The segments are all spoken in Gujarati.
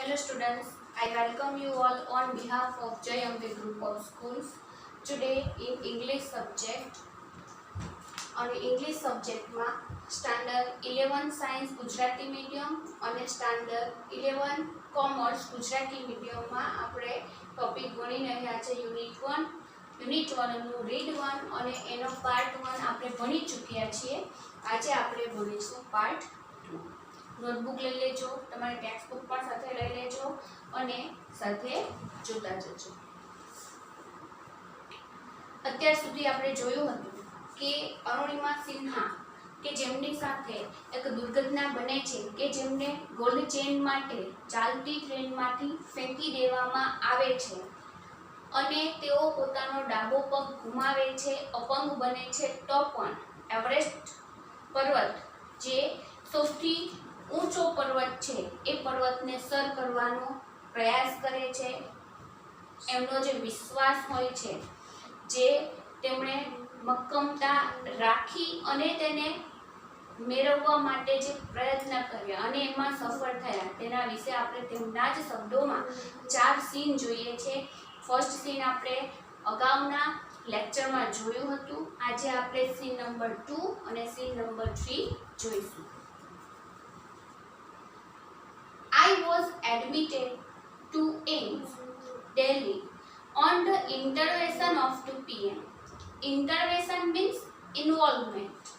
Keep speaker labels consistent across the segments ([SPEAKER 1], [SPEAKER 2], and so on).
[SPEAKER 1] Hello students, I welcome you all on behalf of Jai Ambe Group of Schools. Today in English subject, on English subject માં Standard 11 Science ગુજરાતી મીડિયમ અને Standard 11 Commerce ગુજરાતી મીડિયમ માં આપણે ટોપિક ભણી રહ્યા છે યુનિટ 1 નું રીડ 1 અને એનો પાર્ટ 1 આપણે ભણી ચૂક્યા છીએ. આજે આપણે ભણીશું પાર્ટ 2. નોટબુક લઈ લેજો, તમારી ટેક્સ્ટ બુક પણ સાથે લઈ લેજો અને સાથે જોતા જજો. અત્યાર સુધી આપણે જોયું હતું કે અરુણિમા સિન્હા કે જેમની સાથે એક દુર્ઘટના બને છે કે જેમને ગોલ્ડ ચેન માટે ચાલતી ટ્રેનમાંથી ફેંકી દેવામાં આવે છે અને તેઓ પોતાનો ડાબો પગ ગુમાવે છે, અપંગ બને છે, તો પણ એવરેસ્ટ પર્વત જે સૌથી ઊંચો પર્વત છે એ પર્વતને સર કરવાનો પ્રયાસ કરે છે. એમનો જે વિશ્વાસ હોય છે, જે તેમણે મક્કમતા રાખી અને તેને મેળવવા માટે જે પ્રયત્ન કર્યા અને એમાં સફળ થયા, તેના વિશે આપણે તેમના જ શબ્દોમાં 4 સીન જોઈએ છે. ફર્સ્ટ સીન આપણે અગાઉના લેક્ચરમાં જોયું હતું. આજે આપણે સીન નંબર 2 અને સીન નંબર 3 જોઈશું. I was admitted to AIIMS, Delhi on the intervention of 2 p.m. Intervention means involvement.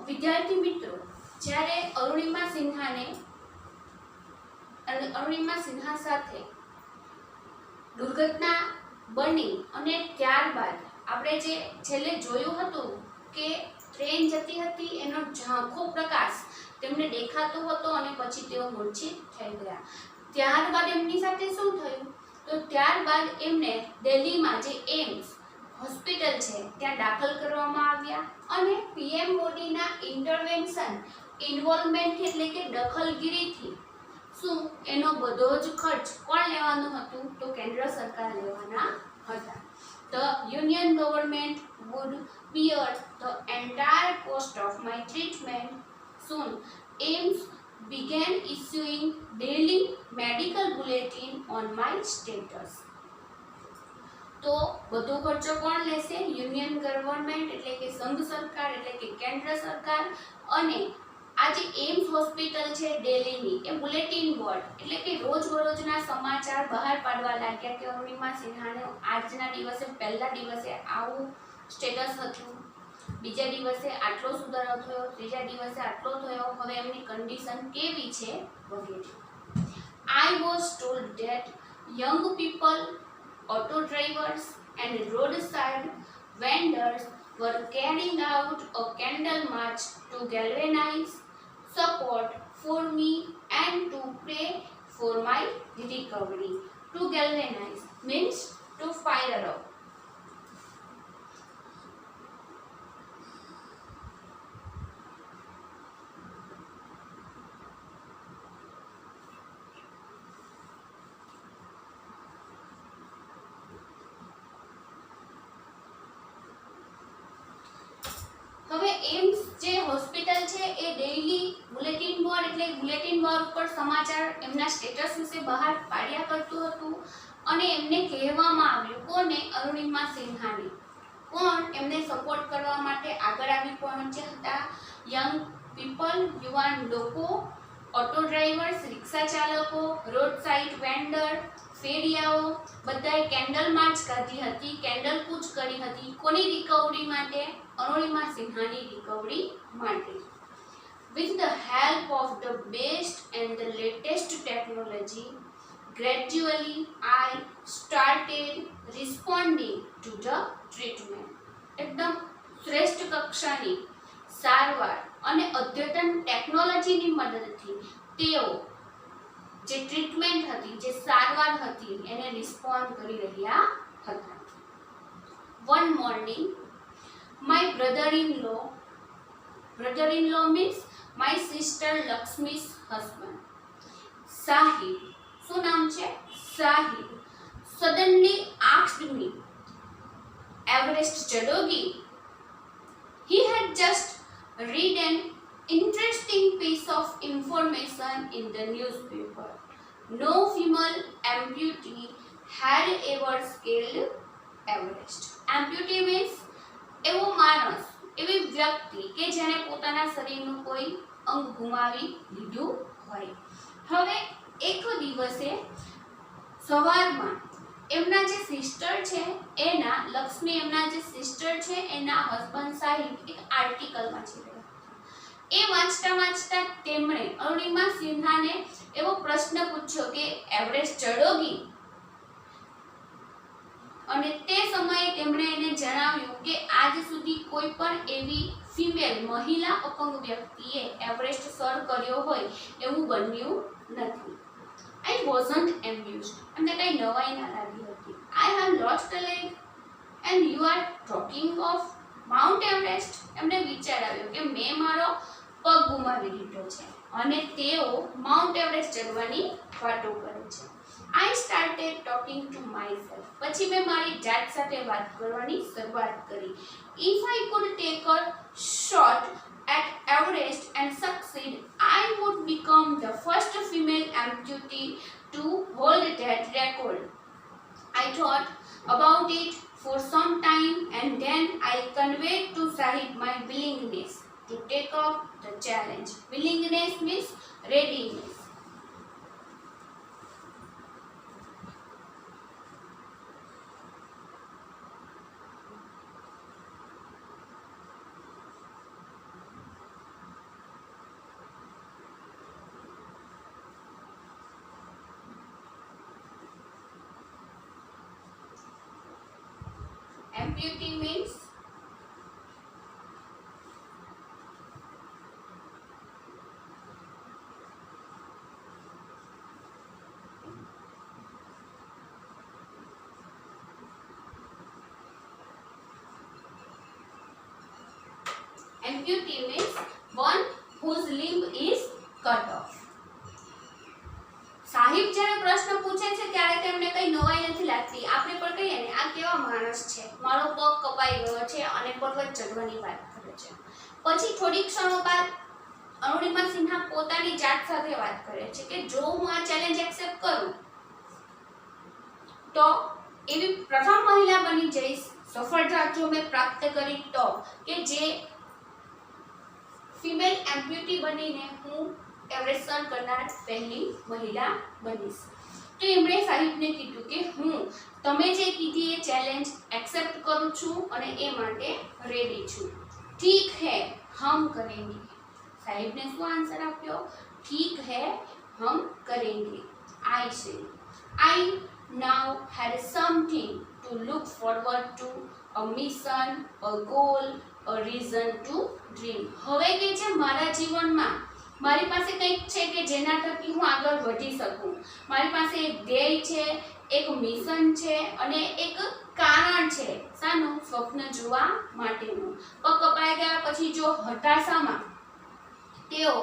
[SPEAKER 1] વિદ્યાર્થી મિત્રો, જ્યારે અરુણિમા સિન્હા સાથે દુર્ઘટના બની અને ત્યારબાદ આપણે જે છેલ્લે જોયું હતું કે ટ્રેન જતી હતી, એનો ઝાંખો પ્રકાશ તેમને દેખાતો હતો અને પછી તેઓ મૂર્છિત થઈ ગયા. ત્યારબાદ એમની સાથે શું થયું? તો ત્યારબાદ એમને દિલ્હીમાં જે એમ્સ હોસ્પિટલ છે ત્યાં દાખલ કરવામાં આવ્યા અને પીએમ મોદીના ઇન્ટરવેન્શન ઇન્વોલ્વમેન્ટ એટલે કે દખલગીરીથી શું એનો બધો જ ખર્ચ કોણ લેવાનું હતું? તો કેન્દ્ર સરકાર લેવાના હતા. The union government would bear the entire cost of my treatment. Soon AIIMS began issuing daily medical bulletin on my status. તો બધો ખર્ચો કોણ લેશે? યુનિયન ગવર્નમેન્ટ એટલે કે સંઘ સરકાર એટલે કે કેન્દ્ર સરકાર. અને આ જે એમ્સ હોસ્પિટલ છે દિલ્હીની, એ બુલેટિન બોર્ડ એટલે કે રોજબરોજના સમાચાર બહાર પાડવા લાગ્યા કે અરુણિમા સિન્હાને આજના દિવસે, પહેલા દિવસે આવું સ્ટેટસ હતું, બીજા દિવસે આટલો સુધારો થયો, ત્રીજા દિવસે આટલો થયો, હવે એમની કન્ડિશન કેવી છે વગેરે. I was told that young people, auto drivers and roadside vendors were carrying out a candle march to galvanize support for me and to pray for my recovery. To galvanize means to fire up. હવે એમ્સ જે હોસ્પિટલ છે એ ડેઈલી બુલેટિન બોર્ડ એટલે બુલેટિન બોર્ડ ઉપર સમાચાર એમના સ્ટેટસ વિશે બહાર પાડ્યા કરતું હતું અને એમને કહેવામાં આવ્યું, કોને? અરુણિમા સિન્હાને. કોણ એમને સપોર્ટ કરવા માટે આગળ આવી પહોંચ્યા હતા? યંગ પીપલ, યુવાન લોકો, ઓટો ડ્રાઈવર્સ, રિક્ષા ચાલકો, રોડ સાઇડ વેન્ડર, ફેરિયાઓ બધાએ કેન્ડલ માર્ચ કાઢી હતી, કેન્ડલ કૂચ કરી હતી. કોની રિકવરી માટે? અરુણિમા સિન્હાની રિકવરી માટે. With the help of the best and the latest technology, gradually I started responding to the treatment. એકદમ શ્રેષ્ઠ કક્ષાની સારવાર અને અદ્યતન ટેકનોલોજીની મદદથી તેઓ જે ટ્રીટમેન્ટ હતી, જે સારવાર હતી એને રિસ્પોન્ડ કરી રહ્યા હતા. One morning my brother-in-law means my sister Lakshmi's husband, Sahib, શું નામ છે? Sahib, suddenly asked me, Everest ચડોગી? He had just read an interesting piece of information in the newspaper. No female amputee had ever scaled Everest. Amputee means એવો માણસ, એવી વ્યક્તિ કે જેણે પોતાના શરીરનું કોઈ અંગ ગુમાવી લીધું હોય. હવે એક દિવસે સવારમાં એમના જે સિસ્ટર છે એના લક્ષ્મી, એમના જે સિસ્ટર છે એના હસબન્ડ સાહિબ એક આર્ટિકલ વાંચી રહ્યા. એ વાંચતા વાંચતા તેમણે અરુણિમા સિન્હાને એવો પ્રશ્ન પૂછ્યો કે એવરેસ્ટ ચડોગી? અને તે સમયે તેમણે એને જણાવ્યું કે આજ સુધી કોઈ પણ એવી ફિમેલ મહિલા અપંગ વ્યક્તિએ એવરેસ્ટ સર કર્યો હોય એવું બન્યું નથી. I wasn't amused. એમને કઈ નવાઈ ના લાગી હતી. I have lost a leg and you are talking of Mount Everest. એમને વિચાર આવ્યો કે મેં મારો પગ ગુમાવી દીધો છે અને તેઓ માઉન્ટ એવરેસ્ટ ચડવાની વાતો કરે છે. I started talking to myself. પછી મેં મારી જાત સાથે વાત કરવાની શરૂઆત કરી. If I could take a shot at Everest and succeed, I would become the first female amputee to hold that record. I thought about it for some time and then I conveyed to Sahib my willingness to take up the challenge. Willingness means readiness. Amputee means one whose limb is cut off. Sahib જ્યારે પ્રશ્ન પૂછે છે ત્યારે તેમને કઈ નવાઈ નથી લાગતી. આપણે પણ કહીએ ને આ કેવા માણસ છે, મારો પગ કપાઈ ગયો છે અને પર્વત ચડવાની વાત કરે છે. પછી થોડી ક્ષણો બાદ અરુણિમા સિન્હા પોતાની જાત સાથે વાત કરે છે કે જો હું આ ચેલેન્જ એક્સેપ્ટ કરું તો એવી પ્રથમ મહિલા બની જઈશ, સફળતા જો મેં પ્રાપ્ત કરી તો, કે જે ફિમેલ એમ્પ્યુટી બનીને હું એવરેસ્ટ સર કરનાર પહેલી મહિલા બનીશ. તો એમણે સાહિબને કીધું કે હું તમે જે કીધી એ ચેલેન્જ એક્સેપ્ટ કરું છું અને એ માટે રેડી છું. ઠીક હે હમ કરેંગે. સાહિબને શું આન્સર આપ્યો? ઠીક હે હમ કરેંગે. I said, I now had something to look forward to, a mission, a goal, a reason to dream. હવે કે છે મારા જીવનમાં મારી પાસે કંઈક છે કે જેના થકી હું આગળ વધી શકું. મારી પાસે એક ધ્યેય છે, એક મિશન છે અને એક કારણ છે. શાનું? સ્વપ્ન જોવા માટેનું. પગ કપાઈ ગયા પછી જો હતાશામાં તેઓ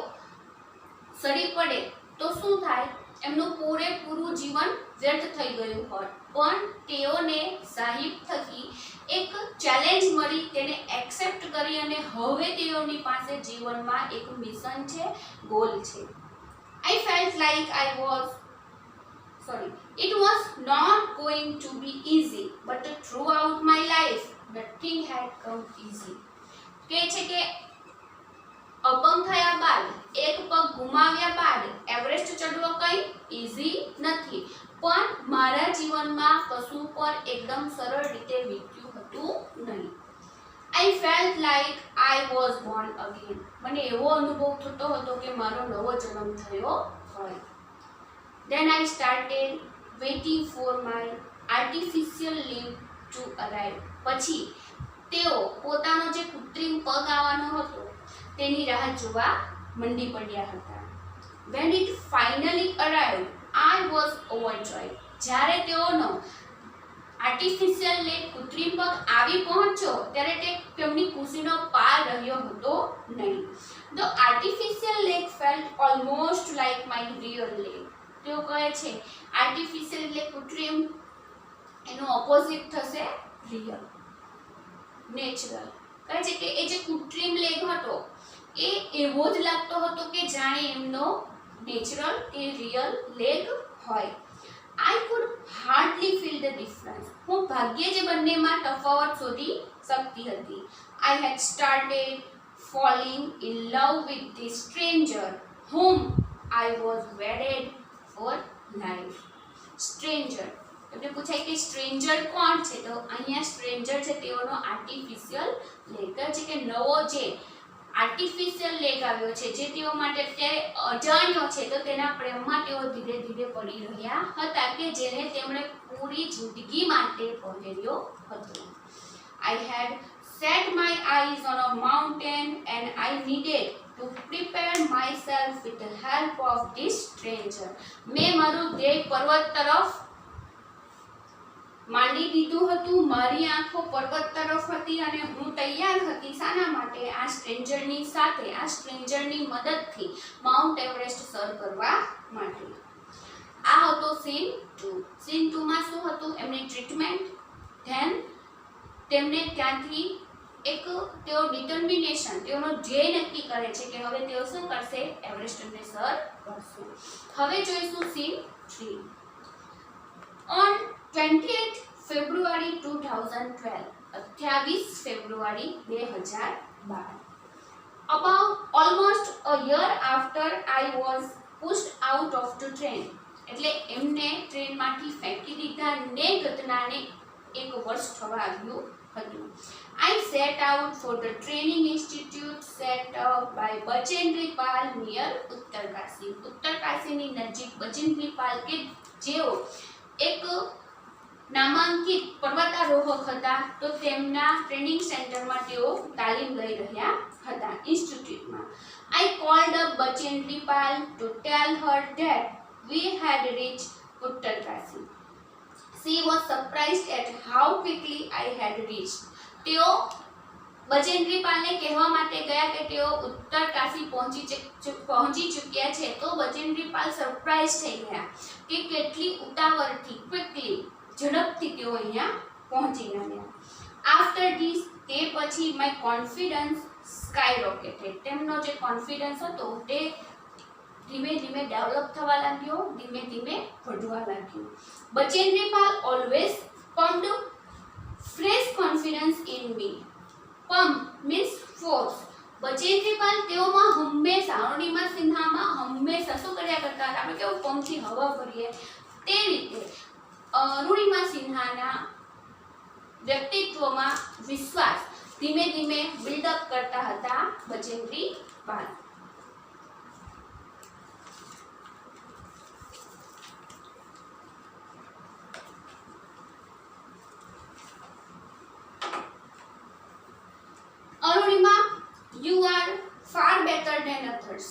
[SPEAKER 1] સડી પડે તો શું થાય? એમનું પૂરેપૂરું જીવન વ્યર્થ થઈ ગયું હોત. પણ તેઓને સાહિબ થકી એક ચેલેન્જ મળી, તેને એક્સેપ્ટ કરી અને હવે તેઓની પાસે જીવનમાં એક મિશન છે, ગોલ છે. I felt like it was not going to be easy, but throughout my life nothing had come easy. કહે છે કે અપંગ થયા બાદ, એક પગ ગુમાવ્યા બાદ એવરેસ્ટ ચડવો કંઈ ઈઝી નથી, પણ મારા જીવનમાં કશું પર એકદમ સરળ રીતે વીત્યું હતું નહીં. I felt like I was born again. મને એવો અનુભવ થતો હતો કે મારો નવો જન્મ થયો હોય. Then I started waiting for my artificial limb to arrive. પછી તેઓ પોતાનો જે કૃત્રિમ પગ આવવાનો હતો તેની રાહ જોવા મંડી પડ્યા હતા. When it finally arrived, I was overjoyed. જ્યારે તેઓનો આર્ટિફિશિયલ લેક કૃત્રિમ પગ આવી પહોંચ્યો ત્યારે તેમની ખુશીનો પાર રહ્યો હતો નહીં. The artificial lake felt almost like my real lake. તેઓ કહે છે આર્ટિફિશિયલ એટલે કૃત્રિમ, એનો ઓપોઝિટ થશે રિયલ, નેચરલ. કહે છે કે એ જે કૃત્રિમ લેક હતો એ એવો જ લાગતો હતો કે જાણે એમનો નેચરલ કે રિયલ લેક હોય. I could hardly feel the difference. હું ભાગ્યે જ બંનેમાં તફાવત શોધી શકતી હતી. I had started falling in love with this stranger whom I was wedded for life. Stranger, તમને પૂછાય કે સ્ટ્રેન્જર કોણ છે? તો અહીંયા સ્ટ્રેન્જર છે તેઓનો આર્ટિફિશિયલ લેક છે કે નવો જે આર્ટિફિશિયલ લેક આવ્યો છે જે તેઓ માટે અત્યારે અજાણ્યો છે, તો તેના પ્રેમમાં તેઓ ધીરે ધીરે પડી રહ્યા હતા કે જેને તેમણે પૂરી જિંદગી માટે પહેર્યો હતો. I had set my eyes on a mountain and I needed to prepare myself with the help of this stranger. મેં મારું ધ્યેય પર્વત તરફ માંડી દીધું હતું. મારી આંખો પર્વત તરફ હતી અને હું તૈયાર હતી શાના માટે? આ સ્ટ્રેન્જરની સાથે, આ સ્ટ્રેન્જરની મદદથી માઉન્ટ એવરેસ્ટ સર કરવા માટે. આ હતો સીન 2. સીન 2 માં શું હતું? એમની ટ્રીટમેન્ટ. ધેન તેમને ત્યાંથી એક તેઓ ડિટર્મિનેશન, તેઓનો ધ્યેય નક્કી કરે છે કે હવે તેઓ શું કરશે? એવરેસ્ટને સર કરશે. હવે જોઈશું scene 3. On 28 February 2012, 28 February 2012, about almost a year after I was pushed out of the train, એટલે એમને ટ્રેનમાંથી ફેંકી દીધા ને ઘટનાને એક વર્ષ થવા આવ્યું હતું. I set out for the training institute set up by Bachendri Pal near Uttarkashi. ઉત્તરકાશીની નજીક બચેન્દ્રી પાલ કે જેઓ એક નામાંકિત પર્વતારોહક હતા, તો તેમના ટ્રેનિંગ સેન્ટરમાં તેઓ તાલીમ લઈ રહ્યા હતા, ઇન્સ્ટિટ્યૂટમાં. I called up Bachendri Pal to tell her that we had reached Uttarkashi. She was surprised at how quickly I had reached. તેઓ બચેન્દ્રી પાલને કહેવા માટે ગયા કે તેઓ ઉત્તરકાશી પહોંચી ચૂક્યા છે, તો બચેન્દ્રી પાલ સરપ્રાઇઝ થઈ ગયા કે કેટલી ઉતાવળથી, ક્વિકલી, ઝડપથી તેઓ અહીંયા પહોંચી ગયા. આફ્ટર ધીસ, તે પછી માય કોન્ફિડન્સ સ્કાય રોકેટેડ. તેમનો જે કોન્ફિડન્સ હતો તે ધીમે ધીમે ડેવલપ થવા લાગ્યો, ધીમે ધીમે વધવા લાગ્યો. Bachendri Pal always pumped fresh confidence in me. Pump means force. Bachendri Pal તેઓમાં હંમેશા, અરુણિમા સિન્હામાં હંમેશા શું કર્યા કરતા હતા? આપણે કેવું પંપથી હવા ભરીએ તે રીતે અરુણિમા સિન્હાના વ્યક્તિત્વમાં વિશ્વાસ ધીમે ધીમે બિલ્ડઅપ કરતા હતા Bachendri Pal. Arunima, you are far better than others.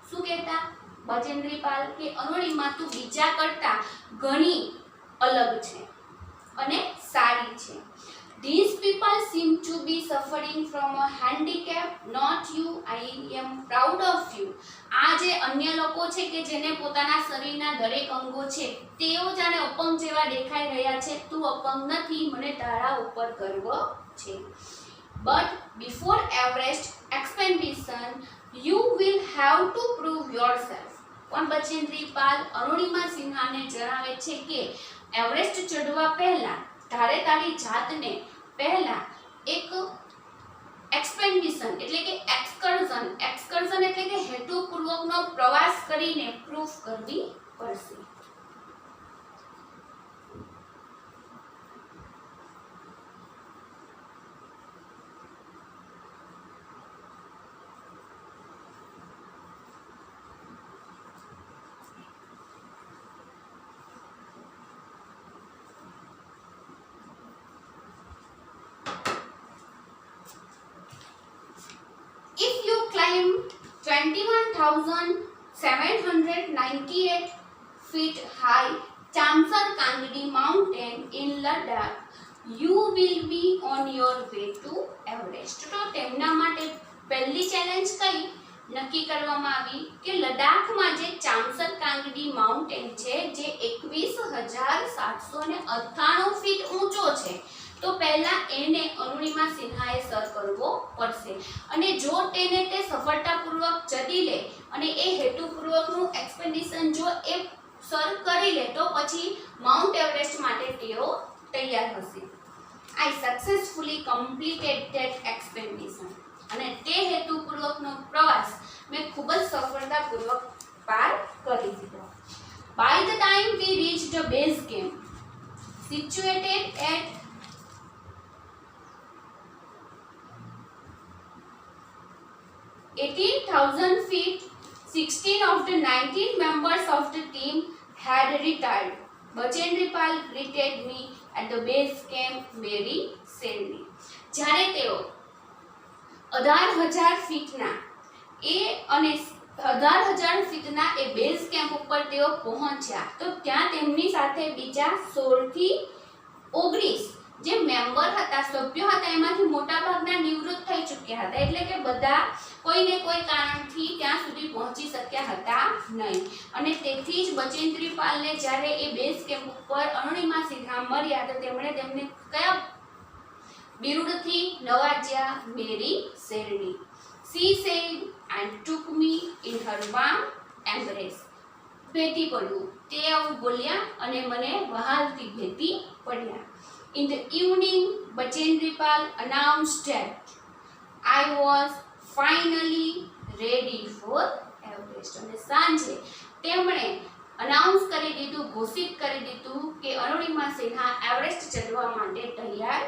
[SPEAKER 1] શું કહેતા બચેન્દ્રી પાલ કે અરુણિમા તું બીજા કરતા ઘણી અલગ છે અને સારી છે. These people seem to be suffering from a handicap, not you. I am proud of you. આ જે અન્ય લોકો છે કે જેને પોતાના શરીરના દરેક અંગો છે તેઓ જાણે અપંગ જેવા દેખાઈ રહ્યા છે, તું અપંગ નથી, મને તારા ઉપર ગર્વ છે. But before Everest expedition, you will have to prove yourself. પણ બચેન્દ્રી પાલ અરુણિમા સિન્હાને જણાવે છે કે એવરેસ્ટ ચઢવા પહેલા તારે તારી જાતને પહેલા એક એક્સપેડિશન એટલે કે એક્સકર્ઝન એટલે કે હેતુપૂર્વકનો પ્રવાસ કરીને પ્રૂફ કરવી પડશે. If climb 21,798 feet high Chamsar Kangdi mountain in Ladakh, you will be on your way to Everest. તો તેમના માટે પહેલી ચેલેન્જ કઈ નક્કી કરવામાં આવી કે લડાખમાં જે ચામસર કાંગડી માઉન્ટેન છે જે 21,798 ફીટ ઊંચો છે તો પહેલા એને અરુણિમા સિન્હાએ સર કરવો પડશે અને જો તેને તે સફળતાપૂર્વક ચડી લે અને એ હેતુપૂર્વકનું એક્સપેડિશન જો એ સર કરી લે તો પછી માઉન્ટ એવરેસ્ટ માટે તેઓ તૈયાર હશે. I successfully completed that expedition અને તે હેતુપૂર્વકનો પ્રવાસ મેં ખૂબ જ સફળતાપૂર્વક પાર કરી દીધો. By the time we reached the base camp situated at 18,000 feet, 16 of the 19 members of the team had retired. Bachendri Pal greeted me at the base camp very sadly. જ્યારે તેઓ 18,000 ફીટના એ અને 18,000 ફીટના એ બેઝ કેમ્પ ઉપર તેઓ પહોંચ્યા તો ત્યાં તેમની સાથે બીજા 16 થી 19 જે મેમ્બર હતા સભ્યો હતા એમાંથી મોટાભાગના નિવૃત્ત થઈ ચૂક્યા હતા એટલે કે બધા કોઈને કોઈ કારણથી ત્યાં સુધી પહોંચી શક્યા હતા નહીં અને તેથી જ બચેન્દ્રી પાલને જ્યારે એ બેઝ કેમ્પ ઉપર અરુણિમા સિન્હા મળ્યા તો તેમણે તેમને કયા બિરુદથી નવાજ્યા? મેરી શેરડી. She said and took me in her warm embrace. ભેટી પડ્યું તે આવું બોલ્યા અને મને વહાલથી ભેટી પડ્યા. In the evening, Bachendri Pal announced that I was finally ready for Everest. અને સાંજે તેમણે અનાઉન્સ કરી દીધું, ઘોષિત કરી દીધું કે અરુણિમા સિન્હા એવરેસ્ટ ચડવા માટે તૈયાર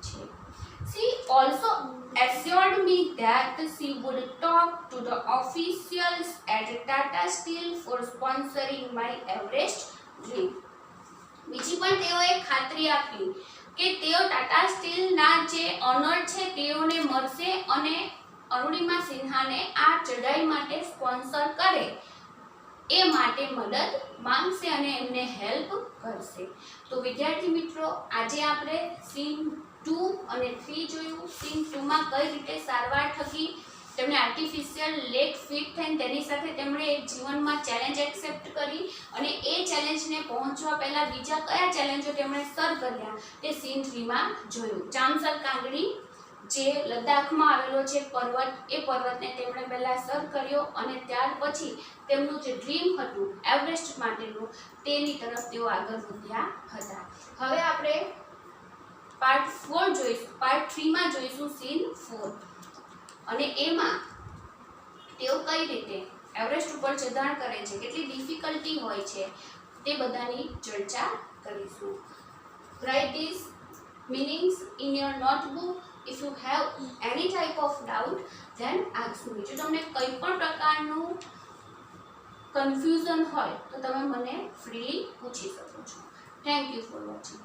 [SPEAKER 1] છે. She also assured me that she would talk to the officials at Tata Steel for sponsoring my Everest dream. બીજી પણ તેઓએ ખાતરી આપી કે તેઓ ટાટા સ્ટીલના જે ઓનર છે તેઓને મળશે અને અરુણિમા સિન્હાને આ ચડાઈ માટે સ્પોન્સર કરે એ માટે મદદ માંગશે અને એમને હેલ્પ કરશે. તો વિદ્યાર્થી મિત્રો આજે આપણે સીન 2 અને 3 જોયું. સીન 2 માં કઈ રીતે સારવાર થકી તેમણે આર્ટિફિશિયલ લેગ ફિટ થઈને તેની સાથે તેમણે એક જીવનમાં ચેલેન્જ એક્સેપ્ટ કરી અને એ ચેલેન્જને પહોંચવા પહેલા બીજા કયા ચેલેન્જો તેમણે સર કર્યા તે સીન 3 માં જોયું. ચામસર કાંગડી જે લદ્દાખમાં આવેલો છે પર્વત એ પર્વતને તેમણે પહેલા સર કર્યો અને ત્યાર પછી તેમનું જે ડ્રીમ હતું એવરેસ્ટ માટેનું તેની તરફ તેઓ આગળ વધ્યા હતા. હવે આપણે પાર્ટ 4 જોઈશું. પાર્ટ 3 માં જોઈશું સીન 4 અને એમાં તેઓ કઈ રીતે એવરેસ્ટ ઉપર ચઢાણ કરે છે, કેટલી ડિફિકલ્ટી હોય છે તે બધાની ચર્ચા કરીશું. Right this meanings in your notebook. If you have any type of doubt then ask me. જો તમને કોઈ પણ પ્રકારનું કન્ફ્યુઝન હોય તો તમે મને ફ્રીલી પૂછી શકો છો. Thank you for watching.